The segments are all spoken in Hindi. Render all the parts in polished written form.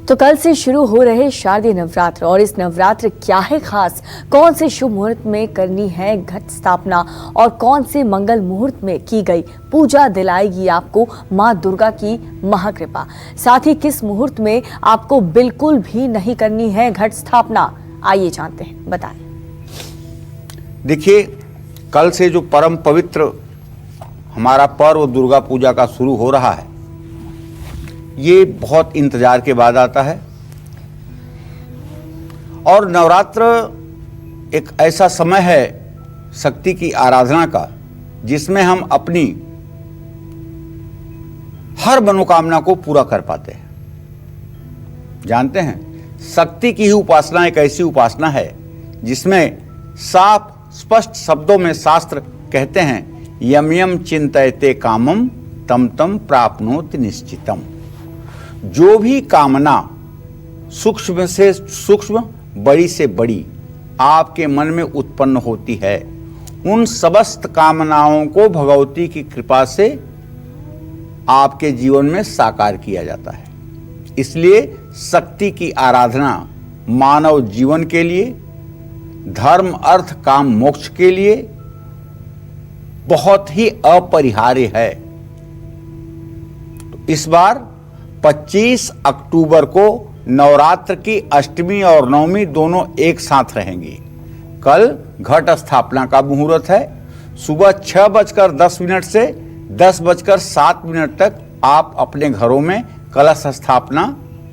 तो कल से शुरू हो रहे शारदीय नवरात्र और इस नवरात्र क्या है खास, कौन से शुभ मुहूर्त में करनी है घट स्थापना और कौन से मंगल मुहूर्त में की गई पूजा दिलाएगी आपको मां दुर्गा की महाकृपा। साथ ही किस मुहूर्त में आपको बिल्कुल भी नहीं करनी है घट स्थापना, आइए जानते हैं, बताएं। देखिए, कल से जो परम पवित्र हमारा पर्व दुर्गा पूजा का शुरू हो रहा है, ये बहुत इंतजार के बाद आता है। और नवरात्र एक ऐसा समय है शक्ति की आराधना का, जिसमें हम अपनी हर मनोकामना को पूरा कर पाते हैं। जानते हैं, शक्ति की ही उपासना एक ऐसी उपासना है जिसमें साफ स्पष्ट शब्दों में शास्त्र कहते हैं, यम यम चिंतयते कामम तम तम प्राप्नोति निश्चितम। जो भी कामना सूक्ष्म से सूक्ष्म, बड़ी से बड़ी आपके मन में उत्पन्न होती है, उन समस्त कामनाओं को भगवती की कृपा से आपके जीवन में साकार किया जाता है। इसलिए शक्ति की आराधना मानव जीवन के लिए, धर्म अर्थ काम मोक्ष के लिए बहुत ही अपरिहार्य है। तो इस बार 25 अक्टूबर को नवरात्र की अष्टमी और नवमी दोनों एक साथ रहेंगी। कल घट स्थापना का मुहूर्त है। सुबह 6:10 से 10:07 तक आप अपने घरों में कलश स्थापना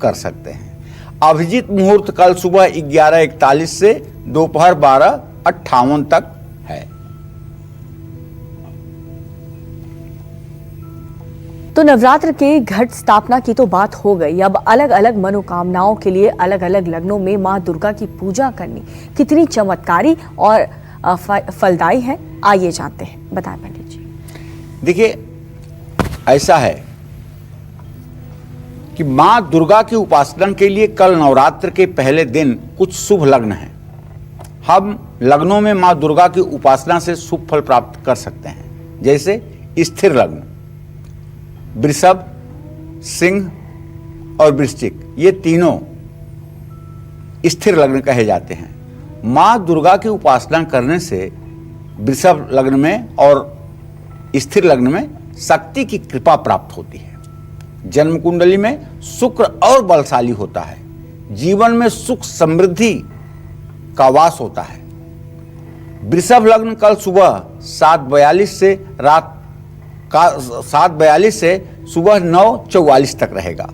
कर सकते हैं। अभिजीत मुहूर्त कल सुबह 11:41 से दोपहर 12:58 तक है। तो नवरात्र के घट स्थापना की तो बात हो गई, अब अलग अलग मनोकामनाओं के लिए अलग अलग लग्नों में मां दुर्गा की पूजा करनी कितनी चमत्कारी और फलदायी है, आइए जानते हैं, बताएं पंडित जी। देखिए, ऐसा है कि मां दुर्गा की उपासना के लिए कल नवरात्र के पहले दिन कुछ शुभ लग्न हैं। हम लग्नों में मां दुर्गा की उपासना से शुभ फल प्राप्त कर सकते हैं, जैसे स्थिर लग्न वृषभ, सिंह और वृश्चिक, ये तीनों स्थिर लग्न कहे जाते हैं। मां दुर्गा की उपासना करने से वृषभ लग्न में और स्थिर लग्न में शक्ति की कृपा प्राप्त होती है। जन्म कुंडली में शुक्र और बलशाली होता है। जीवन में सुख समृद्धि का वास होता है। वृषभ लग्न कल सुबह 7:42 से रात 7:42 से सुबह 9:44 तक रहेगा।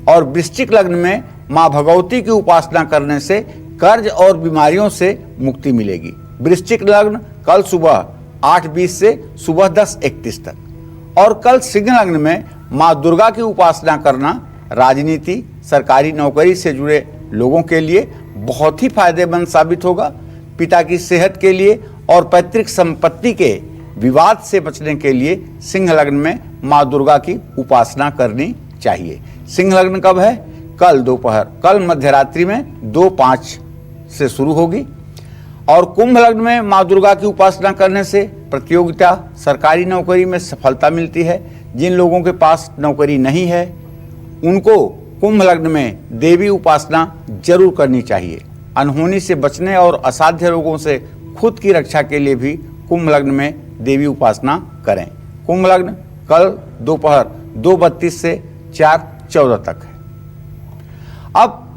और वृश्चिक लग्न में मां भगवती की उपासना करने से कर्ज और बीमारियों से मुक्ति मिलेगी। वृश्चिक लग्न कल सुबह 8:20 से सुबह 10:31 तक। और कल सिंह लग्न में मां दुर्गा की उपासना करना राजनीति, सरकारी नौकरी से जुड़े लोगों के लिए बहुत ही फायदेमंद साबित होगा। पिता की सेहत के लिए और पैतृक संपत्ति के विवाद से बचने के लिए सिंह लग्न में मां दुर्गा की उपासना करनी चाहिए। सिंह लग्न कब है? कल मध्यरात्रि में 2:05 से शुरू होगी। और कुंभ लग्न में मां दुर्गा की उपासना करने से प्रतियोगिता, सरकारी नौकरी में सफलता मिलती है। जिन लोगों के पास नौकरी नहीं है, उनको कुंभ लग्न में देवी उपासना जरूर करनी चाहिए। अनहोनी से बचने और असाध्य रोगों से खुद की रक्षा के लिए भी कुंभ लग्न में देवी उपासना करें। कुंभ लग्न कल दोपहर 2:32 से 4:14 तक है। अब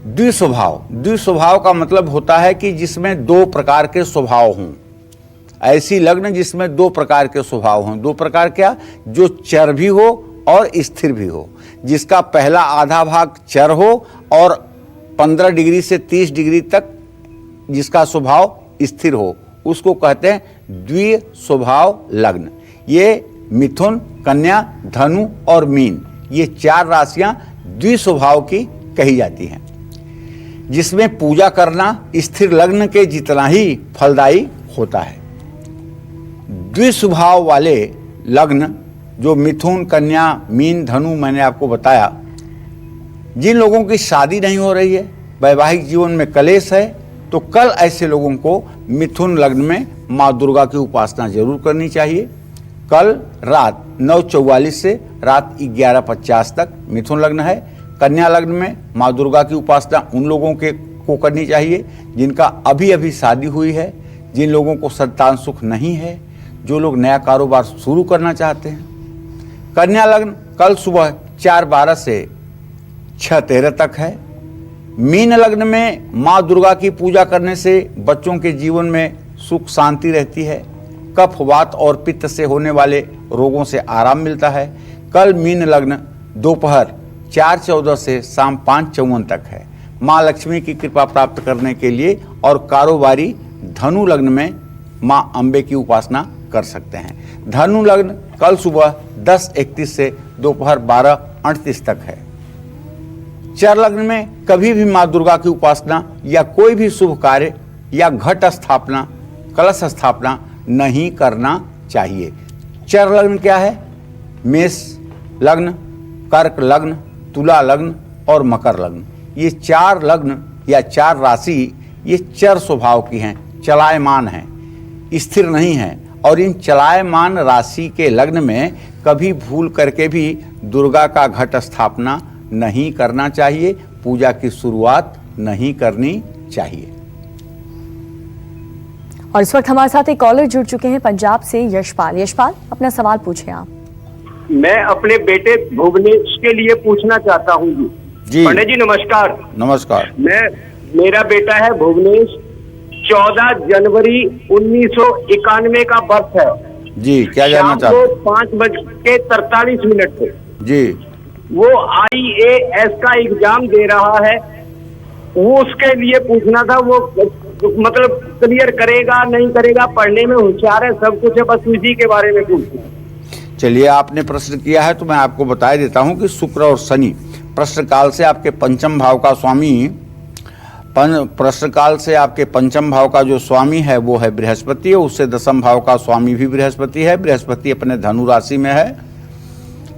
द्विस्वभाव का मतलब होता है कि जिसमें दो प्रकार के स्वभाव हों। ऐसी लग्न जिसमें दो प्रकार के स्वभाव हों। दो प्रकार क्या? जो चर भी हो और स्थिर भी हो। जिसका पहला आधा भाग चर हो और 15 डिग्री से 30 डिग्री तक जिसका स्वभाव स्थिर हो, उसको कहते हैं द्विस्वभाव लग्न। ये मिथुन, कन्या, धनु और मीन, ये 4 राशियां द्विस्वभाव की कही जाती हैं, जिसमें पूजा करना स्थिर लग्न के जितना ही फलदायी होता है। द्विस्वभाव वाले लग्न जो मिथुन, कन्या, मीन, धनु मैंने आपको बताया, जिन लोगों की शादी नहीं हो रही है, वैवाहिक जीवन में कलेश है, तो कल ऐसे लोगों को मिथुन लग्न में मां दुर्गा की उपासना जरूर करनी चाहिए। कल रात 9:44 से रात 11:50 तक मिथुन लग्न है। कन्या लग्न में माँ दुर्गा की उपासना उन लोगों को करनी चाहिए जिनका अभी अभी शादी हुई है, जिन लोगों को संतान सुख नहीं है, जो लोग नया कारोबार शुरू करना चाहते हैं। कन्या लग्न कल सुबह 4:12 से 6:13 तक है। मीन लग्न में माँ दुर्गा की पूजा करने से बच्चों के जीवन में सुख शांति रहती है। कफ वात और पित्त से होने वाले रोगों से आराम मिलता है। कल मीन लग्न दोपहर 4:14 से शाम 5:54 तक है। माँ लक्ष्मी की कृपा प्राप्त करने के लिए और कारोबारी धनु लग्न में माँ अम्बे की उपासना कर सकते हैं। धनु लग्न कल सुबह 10:31 से दोपहर 12:38 तक है। चर लग्न में कभी भी माँ दुर्गा की उपासना या कोई भी शुभ कार्य या घट स्थापना, कलश स्थापना नहीं करना चाहिए। चर लग्न क्या है? मेष लग्न, कर्क लग्न, तुला लग्न और मकर लग्न। ये 4 लग्न या 4 राशि ये चर स्वभाव की हैं, चलायमान हैं, स्थिर नहीं हैं। और इन चलायमान राशि के लग्न में कभी भूल करके भी दुर्गा का घट स्थापना नहीं करना चाहिए, पूजा की शुरुआत नहीं करनी चाहिए। और इस वक्त हमारे साथ एक कॉलर जुड़ चुके हैं पंजाब से, यशपाल। यशपाल, अपना सवाल पूछें आप। मैं अपने बेटे भुवनेश के लिए पूछना चाहता हूँ जी। पंडित जी नमस्कार। नमस्कार। मेरा बेटा है भुवनेश, 14 जनवरी 1991 का बर्थ है जी। क्या जानना चाहते हैं? 5:43 पे जी। वो IAS का एग्जाम दे रहा है, वो उसके लिए पूछना था। वो मतलब क्लियर करेगा नहीं करेगा, पढ़ने में होशियार है, सब कुछ है, बस उसी के बारे में पूछना। चलिए, आपने प्रश्न किया है तो मैं आपको बता देता हूं कि शुक्र और शनि प्रश्न काल से आपके पंचम भाव का स्वामी, प्रश्न काल से आपके पंचम भाव का जो स्वामी है वो है बृहस्पति, और उससे दसम भाव का स्वामी भी बृहस्पति है। बृहस्पति अपने धनु राशि में है।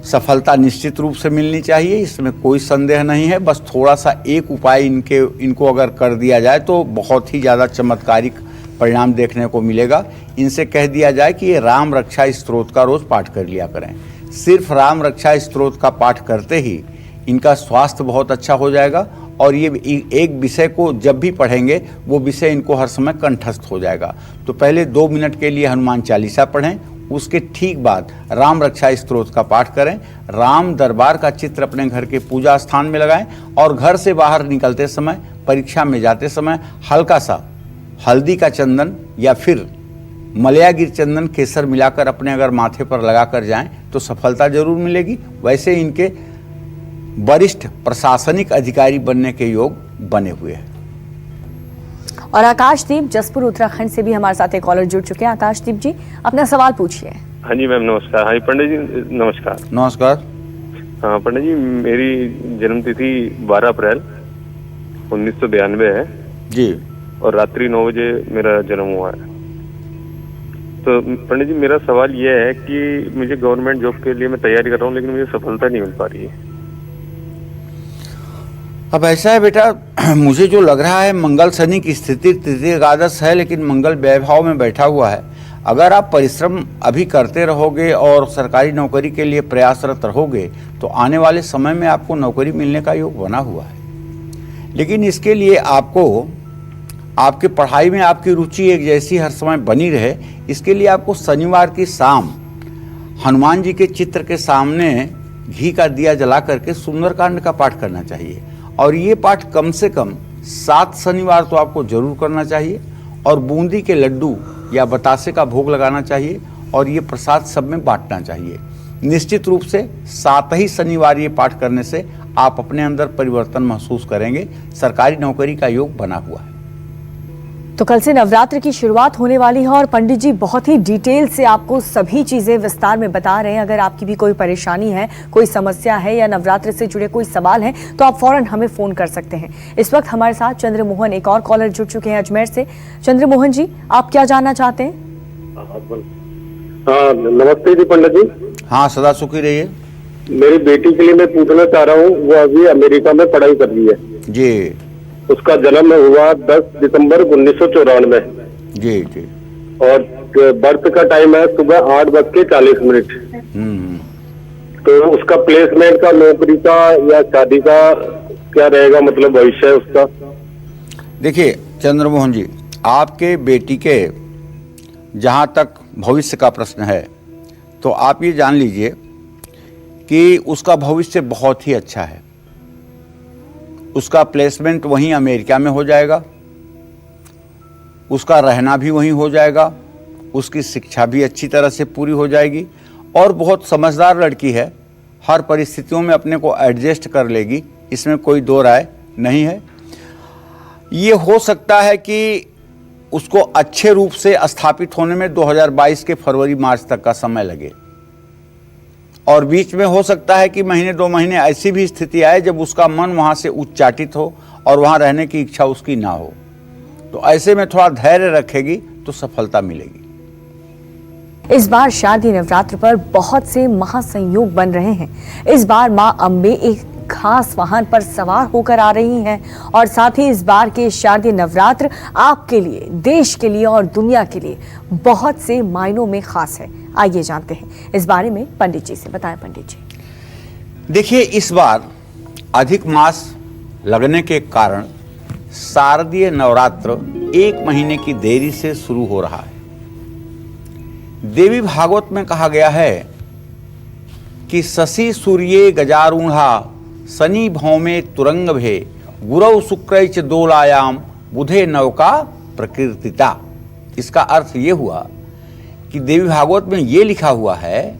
सफलता निश्चित रूप से मिलनी चाहिए, इसमें कोई संदेह नहीं है। बस थोड़ा सा एक उपाय इनको अगर कर दिया जाए तो बहुत ही ज़्यादा चमत्कारिक परिणाम देखने को मिलेगा। इनसे कह दिया जाए कि ये राम रक्षा स्तोत्र का रोज पाठ कर लिया करें। सिर्फ राम रक्षा स्तोत्र का पाठ करते ही इनका स्वास्थ्य बहुत अच्छा हो जाएगा, और ये एक विषय को जब भी पढ़ेंगे वो विषय इनको हर समय कंठस्थ हो जाएगा। तो पहले 2 मिनट के लिए हनुमान चालीसा पढ़ें, उसके ठीक बाद राम रक्षा स्तोत्र का पाठ करें। राम दरबार का चित्र अपने घर के पूजा स्थान में लगाएं, और घर से बाहर निकलते समय, परीक्षा में जाते समय हल्का सा हल्दी का चंदन या फिर मलयागिर चंदन केसर मिलाकर अपने अगर माथे पर लगाकर जाएं तो सफलता जरूर मिलेगी। वैसे इनके वरिष्ठ प्रशासनिक अधिकारी बनने के योग बने हुए हैं। और आकाशदीप जसपुर उत्तराखंड से भी हमारे साथ एक कॉलर जुड़ चुके हैं। आकाशदीप जी, अपना सवाल पूछिए। हाँ जी मैम नमस्कार। हाँ जी पंडित जी नमस्कार। नमस्कार। हाँ पंडित जी, मेरी जन्म तिथि 12 अप्रैल 1992 है जी, और रात्रि 9 बजे मेरा जन्म हुआ है। तो पंडित जी मेरा सवाल यह है कि मुझे गवर्नमेंट जॉब के लिए मैं तैयारी कर रहा हूँ, लेकिन मुझे सफलता नहीं मिल पा रही है। अब ऐसा है बेटा, मुझे जो लग रहा है मंगल शनि की स्थिति तृतीय एकादश है, लेकिन मंगल वैभाव में बैठा हुआ है। अगर आप परिश्रम अभी करते रहोगे और सरकारी नौकरी के लिए प्रयासरत रहोगे तो आने वाले समय में आपको नौकरी मिलने का योग बना हुआ है। लेकिन इसके लिए आपको आपके पढ़ाई में आपकी रुचि एक जैसी हर समय बनी रहे, इसके लिए आपको शनिवार की शाम हनुमान जी के चित्र के सामने घी का दिया जला करके सुंदरकांड का पाठ करना चाहिए। और ये पाठ कम से कम 7 शनिवार तो आपको जरूर करना चाहिए, और बूंदी के लड्डू या बतासे का भोग लगाना चाहिए, और ये प्रसाद सब में बांटना चाहिए। निश्चित रूप से 7 ही शनिवार ये पाठ करने से आप अपने अंदर परिवर्तन महसूस करेंगे। सरकारी नौकरी का योग बना हुआ है। तो कल से नवरात्र की शुरुआत होने वाली है और पंडित जी बहुत ही डिटेल से आपको सभी चीजें विस्तार में बता रहे हैं। अगर आपकी भी कोई परेशानी है, कोई समस्या है या नवरात्र से जुड़े कोई सवाल है तो आप फौरन हमें फोन कर सकते हैं। इस वक्त हमारे साथ चंद्रमोहन एक और कॉलर जुड़ चुके हैं अजमेर से। चंद्रमोहन जी, आप क्या जानना चाहते हैं? हाँ नमस्ते जी पंडित जी। हाँ, सदा सुखी रहिए। मेरी बेटी के लिए मैं पूछना चाह रहा हूँ, वो अभी अमेरिका में पढ़ाई कर रही है जी। उसका जन्म हुआ 10 दिसंबर 1994 जी जी। और बर्थ का टाइम है सुबह 8:40 तो उसका प्लेसमेंट का, नौकरी का या शादी का क्या रहेगा, मतलब भविष्य है उसका? देखिए चंद्रमोहन जी, आपके बेटी के जहाँ तक भविष्य का प्रश्न है तो आप ये जान लीजिए कि उसका भविष्य बहुत ही अच्छा है। उसका प्लेसमेंट वहीं अमेरिका में हो जाएगा, उसका रहना भी वहीं हो जाएगा, उसकी शिक्षा भी अच्छी तरह से पूरी हो जाएगी और बहुत समझदार लड़की है, हर परिस्थितियों में अपने को एडजस्ट कर लेगी, इसमें कोई दो राय नहीं है। ये हो सकता है कि उसको अच्छे रूप से स्थापित होने में 2022 के फरवरी मार्च तक का समय लगे और बीच में हो सकता है कि महीने 2 महीने ऐसी भी स्थिति आए जब उसका मन वहाँ से उच्चाटित हो और वहाँ रहने की इच्छा उसकी ना हो। तो ऐसे में थोड़ा धैर्य रखेगी तो सफलता मिलेगी। इस बार शारदीय नवरात्र पर बहुत से महासंयोग बन रहे हैं। इस बार मां अम्बे एक खास वाहन पर सवार होकर आ रही हैं और साथ ही इस बार के शारदीय नवरात्र आपके लिए, देश के लिए और दुनिया के लिए बहुत से मायनों में खास है। आइए जानते हैं इस बारे में पंडित जी से। बताएं पंडित जी। देखिए, इस बार अधिक मास लगने के कारण शारदीय नवरात्र 1 महीने की देरी से शुरू हो रहा है। देवी भागवत में कहा गया है कि शशि सूर्ये गजारूढ़ा शनि भौमे तुरंग भे गुरौ शुक्र च दोलायाम बुधे नौका प्रकृतिता। इसका अर्थ ये हुआ कि देवी भागवत में ये लिखा हुआ है,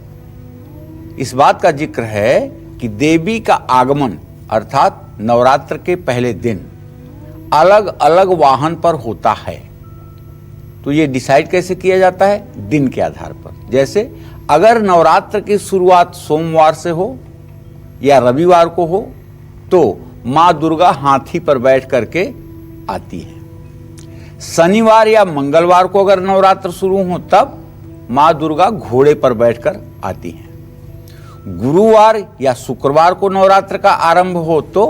इस बात का जिक्र है कि देवी का आगमन अर्थात नवरात्र के पहले दिन अलग अलग वाहन पर होता है। तो ये डिसाइड कैसे किया जाता है? दिन के आधार पर। जैसे अगर नवरात्र की शुरुआत सोमवार से हो या रविवार को हो तो माँ दुर्गा हाथी पर बैठ करके आती है। शनिवार या मंगलवार को अगर नवरात्र शुरू हो तब माँ दुर्गा घोड़े पर बैठकर आती हैं। गुरुवार या शुक्रवार को नवरात्र का आरंभ हो तो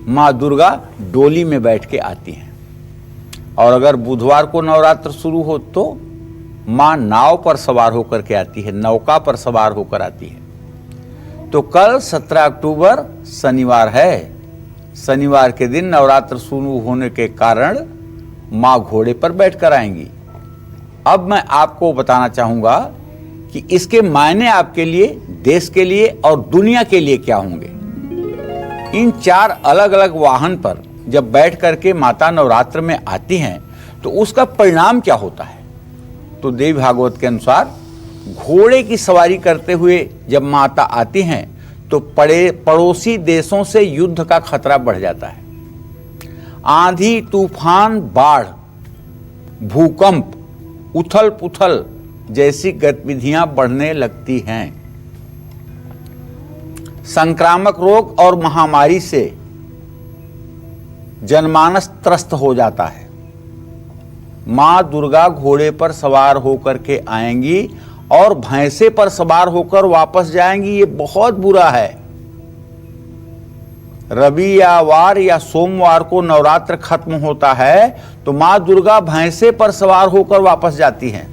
माँ दुर्गा डोली में बैठ के आती हैं और अगर बुधवार को नवरात्र शुरू हो तो माँ नाव पर सवार होकर के आती है, नौका पर सवार होकर आती है। तो कल 17 अक्टूबर शनिवार है। शनिवार के दिन नवरात्र शुरू होने के कारण माँ घोड़े पर बैठकर आएंगी। अब मैं आपको बताना चाहूंगा कि इसके मायने आपके लिए, देश के लिए और दुनिया के लिए क्या होंगे। इन 4 अलग अलग वाहन पर जब बैठ करके माता नवरात्र में आती हैं तो उसका परिणाम क्या होता है? तो देवी भागवत के अनुसार घोड़े की सवारी करते हुए जब माता आती हैं तो पड़ोसी देशों से युद्ध का खतरा बढ़ जाता है। आंधी, तूफान, बाढ़, भूकंप, उथल पुथल जैसी गतिविधियां बढ़ने लगती हैं। संक्रामक रोग और महामारी से जनमानस त्रस्त हो जाता है। मां दुर्गा घोड़े पर सवार होकर के आएंगी और भैंसे पर सवार होकर वापस जाएंगी। ये बहुत बुरा है। रविवार या सोमवार को नवरात्र खत्म होता है तो मां दुर्गा भैंसे पर सवार होकर वापस जाती हैं।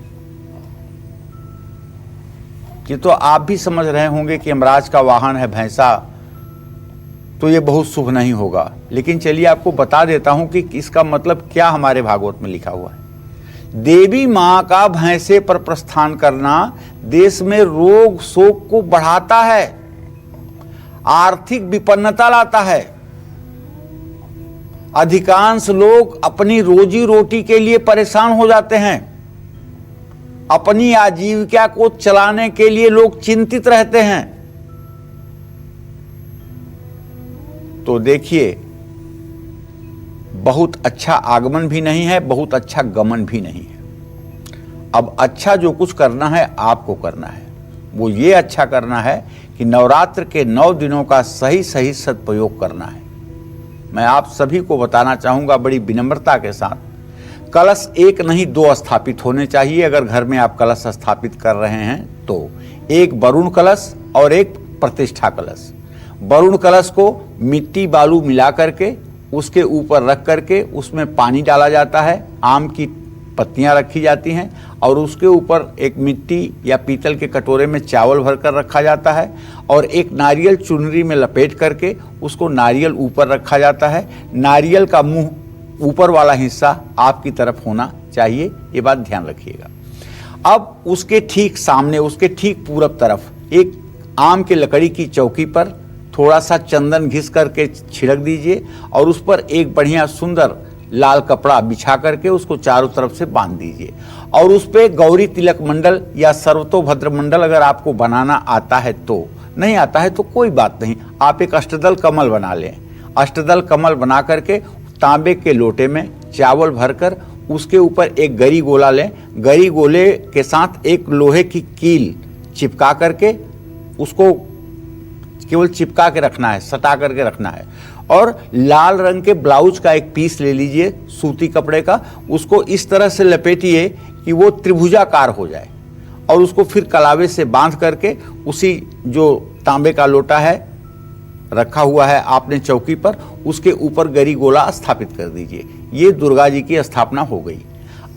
ये तो आप भी समझ रहे होंगे कि यमराज का वाहन है भैंसा, तो ये बहुत शुभ नहीं होगा। लेकिन चलिए आपको बता देता हूं कि इसका मतलब क्या हमारे भागवत में लिखा हुआ है। देवी मां का भैंसे पर प्रस्थान करना देश में रोग शोक को बढ़ाता है, आर्थिक विपन्नता लाता है। अधिकांश लोग अपनी रोजी रोटी के लिए परेशान हो जाते हैं। अपनी आजीविका को चलाने के लिए लोग चिंतित रहते हैं। तो देखिए, बहुत अच्छा आगमन भी नहीं है, बहुत अच्छा गमन भी नहीं है। अब अच्छा जो कुछ करना है आपको करना है, वो ये अच्छा करना है कि नवरात्र के 9 दिनों का सही सही सदुपयोग करना है। मैं आप सभी को बताना चाहूंगा बड़ी विनम्रता के साथ, कलश 1 नहीं 2 स्थापित होने चाहिए। अगर घर में आप कलश स्थापित कर रहे हैं तो एक वरुण कलश और एक प्रतिष्ठा कलश। वरुण कलश को मिट्टी बालू मिला करके उसके ऊपर रख करके उसमें पानी डाला जाता है, आम की पत्तियां रखी जाती हैं और उसके ऊपर एक मिट्टी या पीतल के कटोरे में चावल भरकर रखा जाता है और एक नारियल चुनरी में लपेट करके उसको नारियल ऊपर रखा जाता है। नारियल का मुंह ऊपर वाला हिस्सा आपकी तरफ होना चाहिए, ये बात ध्यान रखिएगा। अब उसके ठीक सामने, उसके ठीक पूरब तरफ एक आम की लकड़ी की चौकी पर थोड़ा सा चंदन घिस करके छिड़क दीजिए और उस पर एक बढ़िया सुंदर लाल कपड़ा बिछा करके उसको चारों तरफ से बांध दीजिए और उस पर गौरी तिलक मंडल या सर्वतोभद्र मंडल अगर आपको बनाना आता है तो, नहीं आता है तो कोई बात नहीं, आप एक अष्टदल कमल बना लें। अष्टदल कमल बना करके तांबे के लोटे में चावल भरकर उसके ऊपर एक गरी गोला लें। गरी गोले के साथ एक लोहे की कील चिपका करके उसको केवल चिपका के रखना है, सटा करके रखना है। और लाल रंग के ब्लाउज का एक पीस ले लीजिए सूती कपड़े का, उसको इस तरह से लपेटिए कि वो त्रिभुजाकार हो जाए और उसको फिर कलावे से बांध करके उसी जो तांबे का लोटा है रखा हुआ है आपने चौकी पर, उसके ऊपर गरी गोला स्थापित कर दीजिए। ये दुर्गा जी की स्थापना हो गई।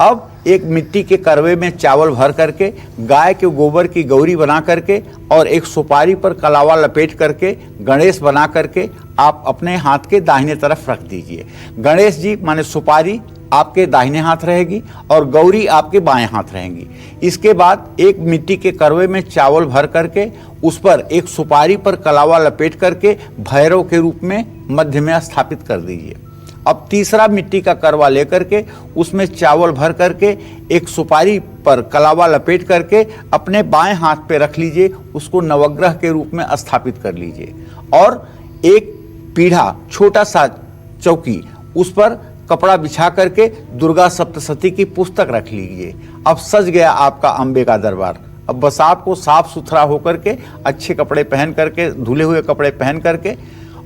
अब एक मिट्टी के करवे में चावल भर करके गाय के गोबर की गौरी बना करके और एक सुपारी पर कलावा लपेट करके गणेश बना करके आप अपने हाथ के दाहिने तरफ रख दीजिए। गणेश जी माने सुपारी आपके दाहिने हाथ रहेगी और गौरी आपके बाएं हाथ रहेंगी। इसके बाद एक मिट्टी के करवे में चावल भर करके उस पर एक सुपारी पर कलावा लपेट करके भैरव के रूप में मध्य में स्थापित कर दीजिए। अब तीसरा मिट्टी का करवा लेकर के उसमें चावल भर करके एक सुपारी पर कलावा लपेट करके अपने बाएं हाथ पे रख लीजिए, उसको नवग्रह के रूप में स्थापित कर लीजिए। और एक पीढ़ा छोटा सा चौकी उस पर कपड़ा बिछा करके दुर्गा सप्तशती की पुस्तक रख लीजिए। अब सज गया आपका अम्बे का दरबार। अब बस आपको साफ सुथरा होकर के अच्छे कपड़े पहन करके, धुले हुए कपड़े पहन करके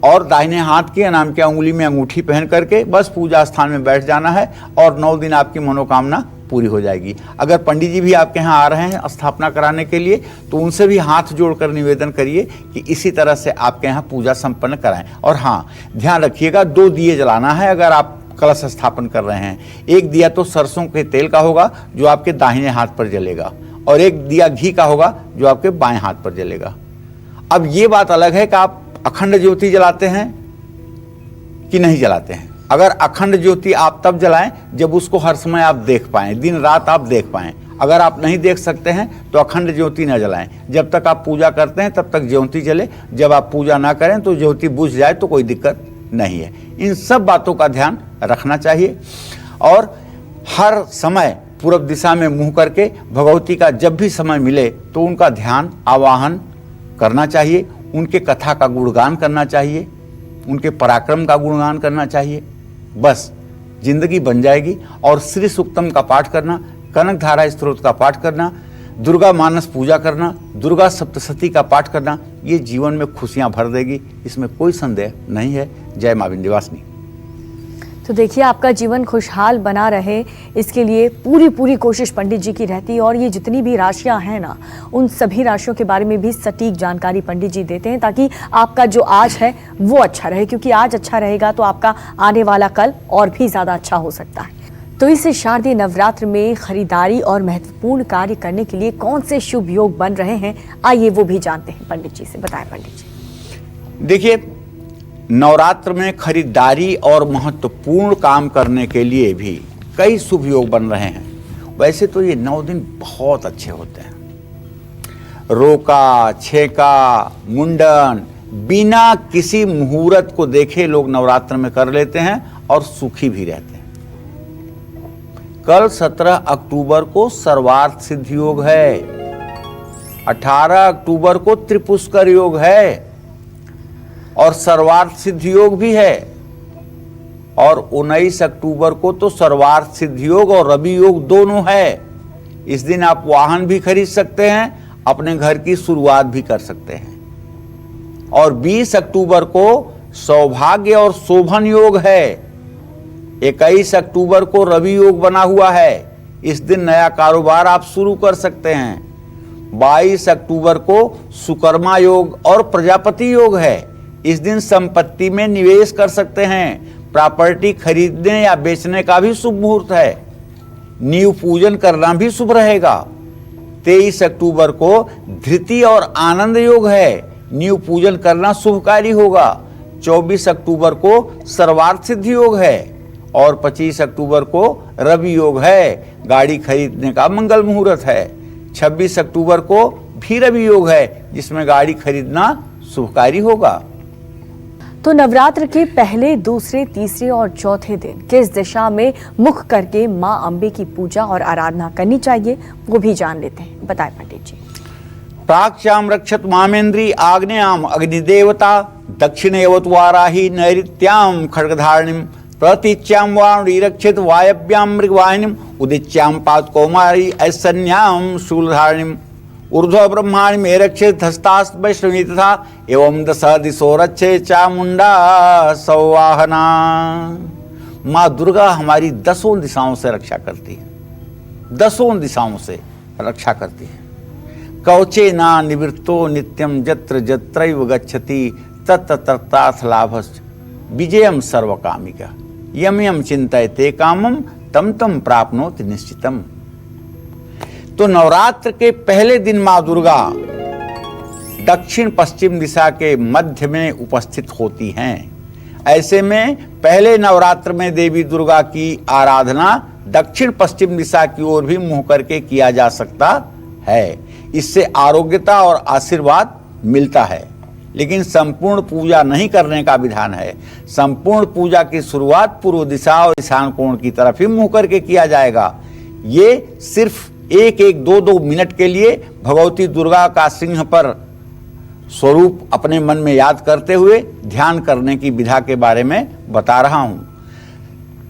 और दाहिने हाथ की अनाम की अंगुली में अंगूठी पहन करके बस पूजा स्थान में बैठ जाना है और 9 दिन आपकी मनोकामना पूरी हो जाएगी। अगर पंडित जी भी आपके यहाँ आ रहे हैं स्थापना कराने के लिए तो उनसे भी हाथ जोड़कर निवेदन करिए कि इसी तरह से आपके यहाँ पूजा संपन्न कराएं। और हाँ, ध्यान रखिएगा 2 दिए जलाना है अगर आप कलश स्थापन कर रहे हैं। एक दिया तो सरसों के तेल का होगा जो आपके दाहिने हाथ पर जलेगा और एक दिया घी का होगा जो आपके बाएं हाथ पर जलेगा। अब ये बात अलग है कि आप अखंड ज्योति जलाते हैं कि नहीं जलाते हैं। अगर अखंड ज्योति आप तब जलाएं जब उसको हर समय आप देख पाएं, दिन रात आप देख पाएं। अगर आप नहीं देख सकते हैं तो अखंड ज्योति न जलाएं। जब तक आप पूजा करते हैं तब तक ज्योति जले, जब आप पूजा ना करें तो ज्योति बुझ जाए तो कोई दिक्कत नहीं है। इन सब बातों का ध्यान रखना चाहिए और हर समय पूर्व दिशा में मुंह करके भगवती का जब भी समय मिले तो उनका ध्यान आवाहन करना चाहिए, उनके कथा का गुणगान करना चाहिए, उनके पराक्रम का गुणगान करना चाहिए। बस जिंदगी बन जाएगी। और श्री सूक्तम का पाठ करना, कनक धारा स्तोत्र का पाठ करना, दुर्गा मानस पूजा करना, दुर्गा सप्तशती का पाठ करना, ये जीवन में खुशियां भर देगी, इसमें कोई संदेह नहीं है। जय मां विंध्यवासिनी। तो देखिए, आपका जीवन खुशहाल बना रहे इसके लिए पूरी कोशिश पंडित जी की रहती है। और ये जितनी भी राशियां हैं ना, उन सभी राशियों के बारे में भी सटीक जानकारी पंडित जी देते हैं ताकि आपका जो आज है वो अच्छा रहे, क्योंकि आज अच्छा रहेगा तो आपका आने वाला कल और भी ज्यादा अच्छा हो सकता है। तो इस शारदीय नवरात्र में खरीदारी और महत्वपूर्ण कार्य करने के लिए कौन से शुभ योग बन रहे हैं, आइए वो भी जानते हैं पंडित जी से। बताएं पंडित जी। देखिए, नवरात्र में खरीदारी और महत्वपूर्ण काम करने के लिए भी कई शुभ योग बन रहे हैं। वैसे तो ये 9 दिन बहुत अच्छे होते हैं। रोका, छेका, मुंडन बिना किसी मुहूर्त को देखे लोग नवरात्र में कर लेते हैं और सुखी भी रहते हैं। कल 17 अक्टूबर को सर्वार्थ सिद्ध योग है, 18 अक्टूबर को त्रिपुष्कर योग है और सर्वार्थ सिद्ध योग भी है, और 19 अक्टूबर को तो सर्वार्थ सिद्ध योग और रवि योग दोनों है। इस दिन आप वाहन भी खरीद सकते हैं, अपने घर की शुरुआत भी कर सकते हैं। और 20 अक्टूबर को सौभाग्य और शोभन योग है। 21 अक्टूबर को रवि योग बना हुआ है, इस दिन नया कारोबार आप शुरू कर सकते हैं। 22 अक्टूबर को सुकर्मा योग और प्रजापति योग है, इस दिन संपत्ति में निवेश कर सकते हैं। प्रॉपर्टी खरीदने या बेचने का भी शुभ मुहूर्त है। नींव पूजन करना भी शुभ रहेगा। 23 अक्टूबर को धृति और आनंद योग है, नींव पूजन करना शुभकारी होगा। 24 अक्टूबर को सर्वार्थ सिद्धि योग है और 25 अक्टूबर को रवि योग है, गाड़ी खरीदने का मंगल मुहूर्त है। 26 अक्टूबर को भी रवि योग है जिसमें गाड़ी खरीदना शुभकारी होगा। तो नवरात्र के पहले, दूसरे, तीसरे और चौथे दिन किस दिशा में मुख करके मां अंबे की पूजा और आराधना करनी चाहिए वो भी जान लेते हैं। बताएं पंडित जी। प्राच्याम रक्षत मामेन्द्री आग्नेयाम अग्निदेवता दक्षिणेवत वाराही नैऋत्याम खड्गधारिणीम प्रतीच्याम वारुणी रक्षित वायव्याम मृगवाहिनीम उदिच्याम पाद कौमारी ऐसन्याम शूलधारिणीम ऊर्ध्व ब्रह्मांड में रक्षित हस्तास वैष्णवी तथा एवं दश दिशो रक्षे चामुंडा सौवाहना। माँ दुर्गा हमारी 10 दिशाओं से रक्षा करती है, 10 दिशाओं से रक्षा करती है। कवचे ना निवृत्तो नित्यम जत्र जत्रैव गच्छति तत्र तत्राथ लाभश्च विजयम सर्वकामिका यम यम चिंतयते कामम तम तम प्राप्नोति निश्चितम। तो नवरात्र के पहले दिन मां दुर्गा दक्षिण पश्चिम दिशा के मध्य में उपस्थित होती हैं। ऐसे में पहले नवरात्र में देवी दुर्गा की आराधना दक्षिण पश्चिम दिशा की ओर भी मुंह करके किया जा सकता है। इससे आरोग्यता और आशीर्वाद मिलता है, लेकिन संपूर्ण पूजा नहीं करने का विधान है। संपूर्ण पूजा की शुरुआत पूर्व दिशा और ईशान कोण की तरफ ही मुंह करके किया जाएगा। ये सिर्फ 1-2 मिनट के लिए भगवती दुर्गा का सिंह पर स्वरूप अपने मन में याद करते हुए ध्यान करने की विधा के बारे में बता रहा हूं।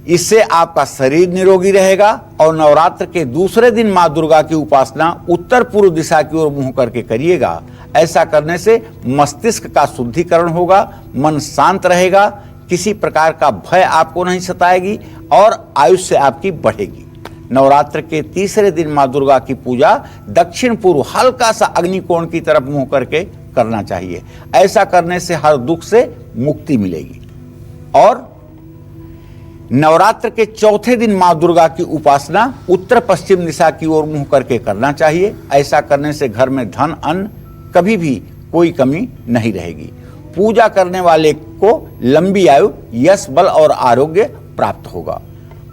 इससे आपका शरीर निरोगी रहेगा। और नवरात्र के दूसरे दिन मां दुर्गा की उपासना उत्तर पूर्व दिशा की ओर मुंह करके करिएगा। ऐसा करने से मस्तिष्क का शुद्धिकरण होगा, मन शांत रहेगा, किसी प्रकार का भय आपको नहीं सताएगी और आयुष्य आपकी बढ़ेगी। नवरात्र के तीसरे दिन मां दुर्गा की पूजा दक्षिण पूर्व हल्का सा अग्निकोण की तरफ मुंह करके करना चाहिए। ऐसा करने से हर दुख से मुक्ति मिलेगी। और नवरात्र के चौथे दिन मां दुर्गा की उपासना उत्तर पश्चिम दिशा की ओर मुंह करके करना चाहिए। ऐसा करने से घर में धन अन्न कभी भी कोई कमी नहीं रहेगी। पूजा करने वाले को लंबी आयु, यश, बल और आरोग्य प्राप्त होगा।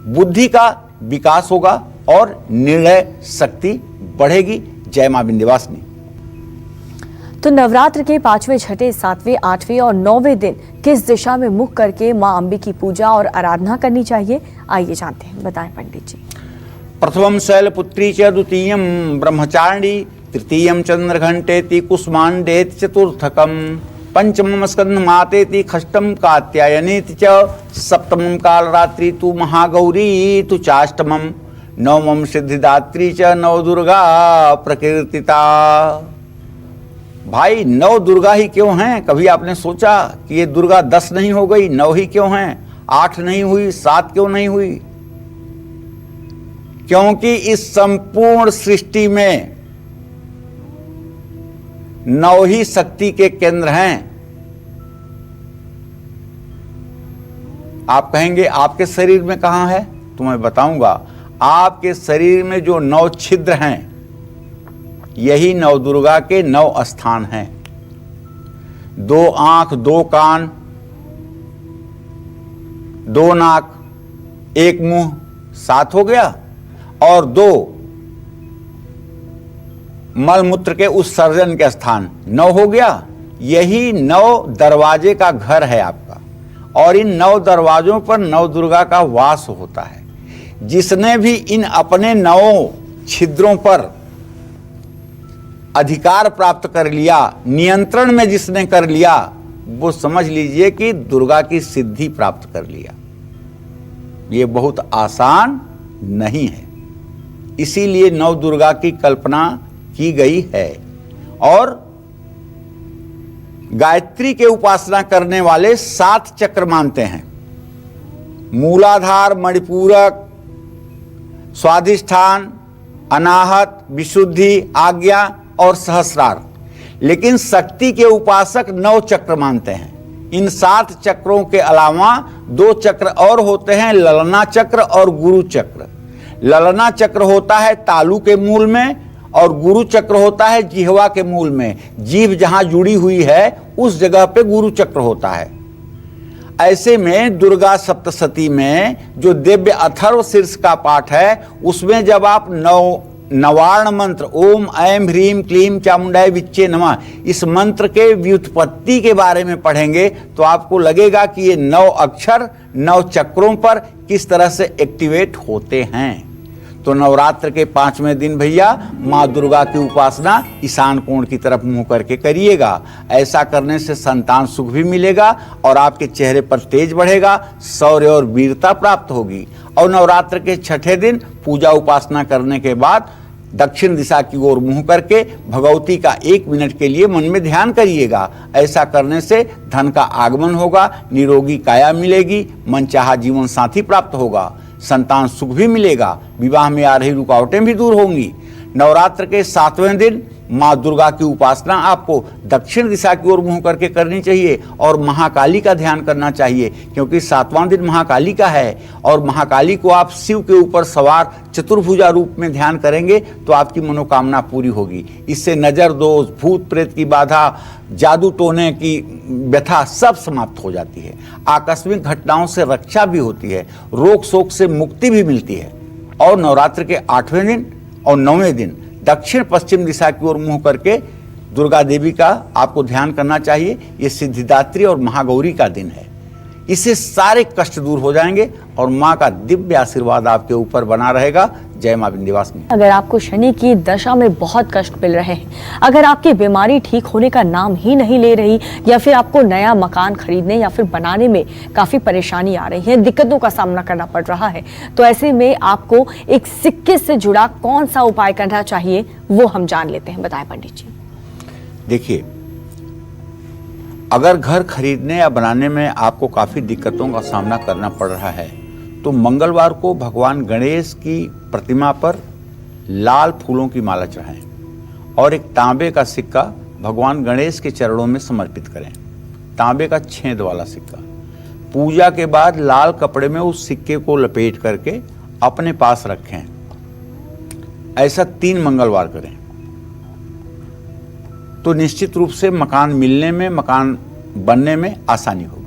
बुद्धि का विकास होगा और निर्णय शक्ति बढ़ेगी। जय मां विंध्यवासिनी। तो नवरात्र के 5वें, 6ठे, 7वें, 8वें और 9वें दिन किस दिशा में मुख करके मां अंबे की पूजा और आराधना करनी चाहिए, आइए जानते हैं। बताएं पंडित जी। प्रथमं शैलपुत्री च द्वितीयं ब्रह्मचारिणी तृतीयं चंद्रघंटेति कुष्मांडेति चतुर्थकं पंचमं स्कंदमातेति षष्ठं कात्यायनेति च सप्तमं कालरात्रि तु महागौरी तु चाष्टमं नवमं सिद्धिदात्री च नवदुर्गा प्रकीर्तिता। भाई 9 दुर्गा ही क्यों हैं? कभी आपने सोचा कि ये दुर्गा 10 नहीं हो गई, 9 ही क्यों हैं? 8 नहीं हुई, 7 क्यों नहीं हुई? क्योंकि इस संपूर्ण सृष्टि में 9 ही शक्ति के केंद्र हैं। आप कहेंगे आपके शरीर में कहां है? तो मैं बताऊंगा। आपके शरीर में जो 9 छिद्र हैं, यही नवदुर्गा के 9 स्थान हैं। 2 आंख, 2 कान, 2 नाक, 1 मुंह, 7 हो गया। और 2 मलमूत्र के उत्सर्जन के स्थान, 9 हो गया। यही 9 दरवाजे का घर है आपका। और इन 9 दरवाजों पर नवदुर्गा का वास होता है। जिसने भी इन अपने 9 छिद्रों पर अधिकार प्राप्त कर लिया, नियंत्रण में जिसने कर लिया, वो समझ लीजिए कि दुर्गा की सिद्धि प्राप्त कर लिया। ये बहुत आसान नहीं है। इसीलिए नव दुर्गा की कल्पना की गई है। और गायत्री के उपासना करने वाले 7 चक्र मानते हैं। मूलाधार, मणिपूरक, स्वाधिष्ठान, अनाहत, विशुद्धि, आज्ञा और सहस्रार। लेकिन शक्ति के उपासक 9 चक्र मानते हैं। इन 7 चक्रों के अलावा 2 चक्र और होते हैं, ललना चक्र और गुरु चक्र। ललना चक्र होता है तालु के मूल में और गुरु चक्र होता है जिह्वा के मूल में। जीभ जहां जुड़ी हुई है उस जगह पे गुरु चक्र होता है। ऐसे में दुर्गा सप्तशती में जो दिव्य अथर्व शीर्ष का पाठ है उसमें जब आप नवार्ण मंत्र ओम ऐं ह्रीं क्लीं चामुंडाय विच्चे नमः इस मंत्र के व्युत्पत्ति के बारे में पढ़ेंगे तो आपको लगेगा कि ये 9 अक्षर 9 चक्रों पर किस तरह से एक्टिवेट होते हैं। तो नवरात्र के 5वें दिन भैया माँ दुर्गा की उपासना ईशान कोण की तरफ मुंह करके करिएगा। ऐसा करने से संतान सुख भी मिलेगा और आपके चेहरे पर तेज बढ़ेगा, शौर्य और वीरता प्राप्त होगी। और नवरात्र के 6ठे दिन पूजा उपासना करने के बाद दक्षिण दिशा की ओर मुंह करके भगवती का 1 मिनट के लिए मन में ध्यान करिएगा। ऐसा करने से धन का आगमन होगा, निरोगी काया मिलेगी, मनचाहा जीवन साथी प्राप्त होगा, संतान सुख भी मिलेगा, विवाह में आ रही रुकावटें भी दूर होंगी। नवरात्र के 7वें दिन माँ दुर्गा की उपासना आपको दक्षिण दिशा की ओर मुंह करके करनी चाहिए और महाकाली का ध्यान करना चाहिए क्योंकि 7वां दिन महाकाली का है। और महाकाली को आप शिव के ऊपर सवार चतुर्भुजा रूप में ध्यान करेंगे तो आपकी मनोकामना पूरी होगी। इससे नजर दोष, भूत प्रेत की बाधा, जादू टोने की व्यथा सब समाप्त हो जाती है। आकस्मिक घटनाओं से रक्षा भी होती है, रोग शोक से मुक्ति भी मिलती है। और नवरात्र के 8वें दिन और 9वें दिन दक्षिण पश्चिम दिशा की ओर मुंह करके दुर्गा देवी का आपको ध्यान करना चाहिए। ये सिद्धिदात्री और महागौरी का दिन है। इससे सारे कष्ट दूर हो जाएंगे और माँ का दिव्य आशीर्वाद आपके ऊपर बना रहेगा। जय माँ विंध्यवासिनी। अगर आपको शनि की दशा में बहुत कष्ट मिल रहे हैं, अगर आपकी बीमारी ठीक होने का नाम ही नहीं ले रही या फिर आपको नया मकान खरीदने या फिर बनाने में काफी परेशानी आ रही है, दिक्कतों का सामना करना पड़ रहा है, तो ऐसे में आपको एक सिक्के से जुड़ा कौन सा उपाय करना चाहिए वो हम जान लेते हैं। बताएं पंडित जी। देखिए, अगर घर खरीदने या बनाने में आपको काफ़ी दिक्कतों का सामना करना पड़ रहा है तो मंगलवार को भगवान गणेश की प्रतिमा पर लाल फूलों की माला चढ़ाएं और एक तांबे का सिक्का भगवान गणेश के चरणों में समर्पित करें। तांबे का छेद वाला सिक्का। पूजा के बाद लाल कपड़े में उस सिक्के को लपेट करके अपने पास रखें। ऐसा 3 मंगलवार करें तो निश्चित रूप से मकान मिलने में, मकान बनने में आसानी होगी।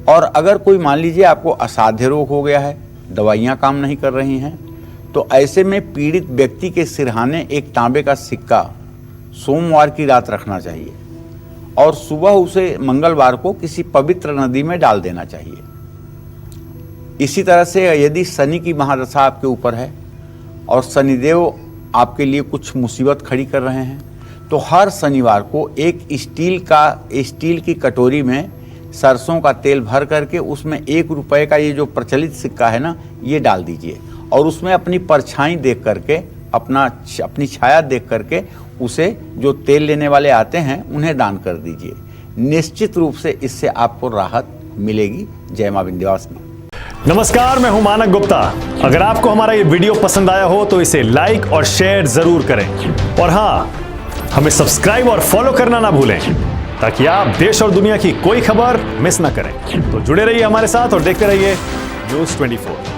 और अगर कोई मान लीजिए आपको असाध्य रोग हो गया है, दवाइयाँ काम नहीं कर रही हैं, तो ऐसे में पीड़ित व्यक्ति के सिरहाने एक तांबे का सिक्का सोमवार की रात रखना चाहिए और सुबह उसे मंगलवार को किसी पवित्र नदी में डाल देना चाहिए। इसी तरह से यदि शनि की महादशा आपके ऊपर है और शनिदेव आपके लिए कुछ मुसीबत खड़ी कर रहे हैं तो हर शनिवार को एक स्टील की कटोरी में सरसों का तेल भर करके उसमें 1 रुपए का ये जो प्रचलित सिक्का है ना, ये डाल दीजिए और उसमें अपनी परछाई देख करके, अपनी छाया देख करके उसे जो तेल लेने वाले आते हैं उन्हें दान कर दीजिए। निश्चित रूप से इससे आपको राहत मिलेगी। जय मां विंध्यवासिनी। नमस्कार, मैं हूं मानक गुप्ता। अगर आपको हमारा ये वीडियो पसंद आया हो तो इसे लाइक और शेयर जरूर करें और हाँ, हमें सब्सक्राइब और फॉलो करना ना भूलें ताकि आप देश और दुनिया की कोई खबर मिस ना करें। तो जुड़े रहिए हमारे साथ और देखते रहिए News 24।